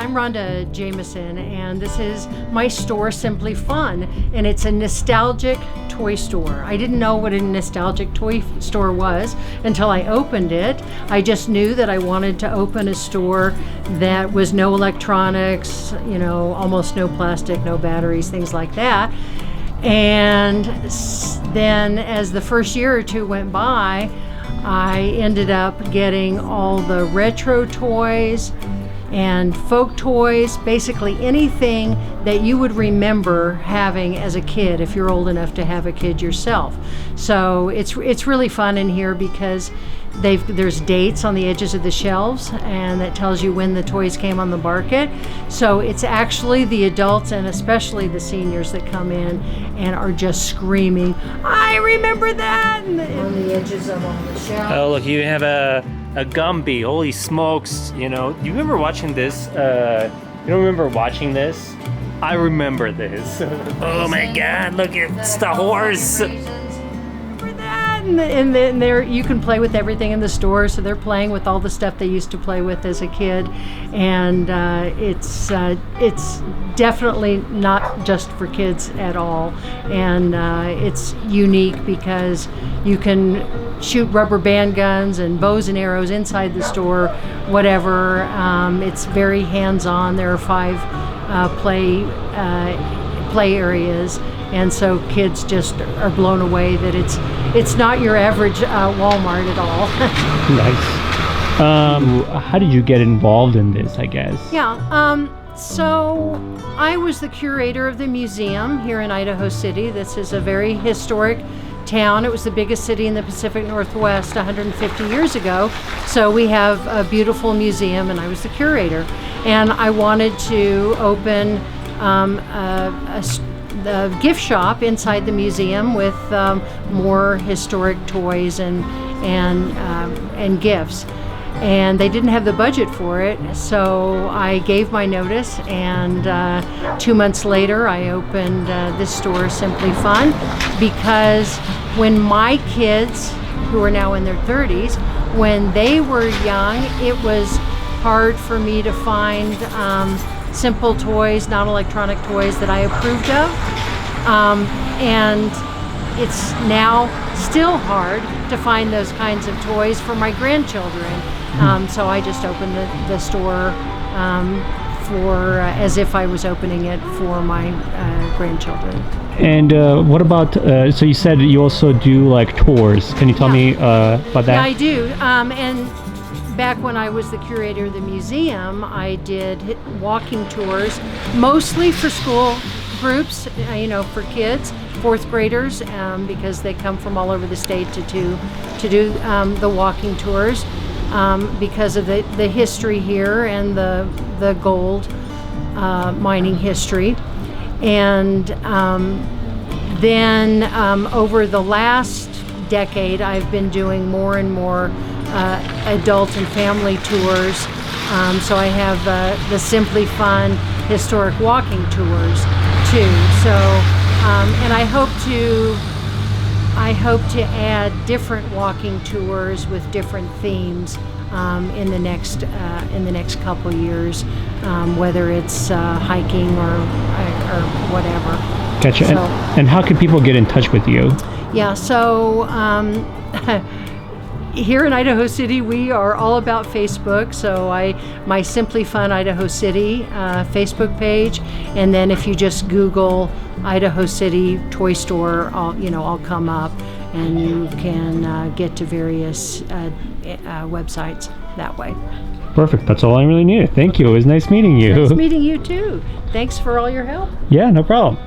I'm Rhonda Jameson, and this is my store, Simply Fun, and it's a nostalgic toy store. I didn't know what a nostalgic toy store was until I opened it. I just knew that I wanted to open a store that was no electronics, almost no plastic, no batteries, things like that. And then as the first year or two went by, I ended up getting all the retro toys and folk toys, basically anything that you would remember having as a kid if you're old enough to have a kid yourself. So it's really fun in here because there's dates on the edges of the shelves, and that tells you when the toys came on the market. So it's actually the adults and especially the seniors that come in and are just screaming, "I remember that!" on the edges of all the shelves. Oh, look, you have a Gumby. Holy smokes! You remember watching this? You don't remember watching this? I remember this. Oh my God! Look, it's the horse. And there you can play with everything in the store, so they're playing with all the stuff they used to play with as a kid, and it's definitely not just for kids at all, and it's unique because you can shoot rubber band guns and bows and arrows inside the store, whatever. It's very hands-on. There are 5 play areas. And so kids just are blown away that it's not your average Walmart at all. Nice. How did you get involved in this, I guess? Yeah. So I was the curator of the museum here in Idaho City. This is a very historic town. It was the biggest city in the Pacific Northwest 150 years ago. So we have a beautiful museum, and I was the curator. And I wanted to open the gift shop inside the museum with more historic toys and gifts, and they didn't have the budget for it, so I gave my notice, and 2 months later I opened this store, Simply Fun, because when my kids, who are now in their 30s, when they were young, it was hard for me to find simple toys, non-electronic toys that I approved of. And it's now still hard to find those kinds of toys for my grandchildren. So I just opened the store for as if I was opening it for my grandchildren. And what about, so you said you also do like tours. Can you tell me about that? Yeah, I do. And back when I was the curator of the museum, I did walking tours, mostly for school groups, for kids, 4th graders, because they come from all over the state to do the walking tours, because of the history here and the gold mining history. And then over the last decade, I've been doing more and more adult and family tours. So I have the Simply Fun historic walking tours too. So and I hope to add different walking tours with different themes in the next couple years, whether it's hiking or whatever. Gotcha. So, and how can people get in touch with you? Yeah. So. Here in Idaho City, we are all about Facebook. So my Simply Fun Idaho City Facebook page, and then if you just Google Idaho City Toy Store, I'll come up, and you can get to various websites that way. Perfect. That's all I really needed. Thank you. It was nice meeting you. Nice meeting you too. Thanks for all your help. Yeah, no problem.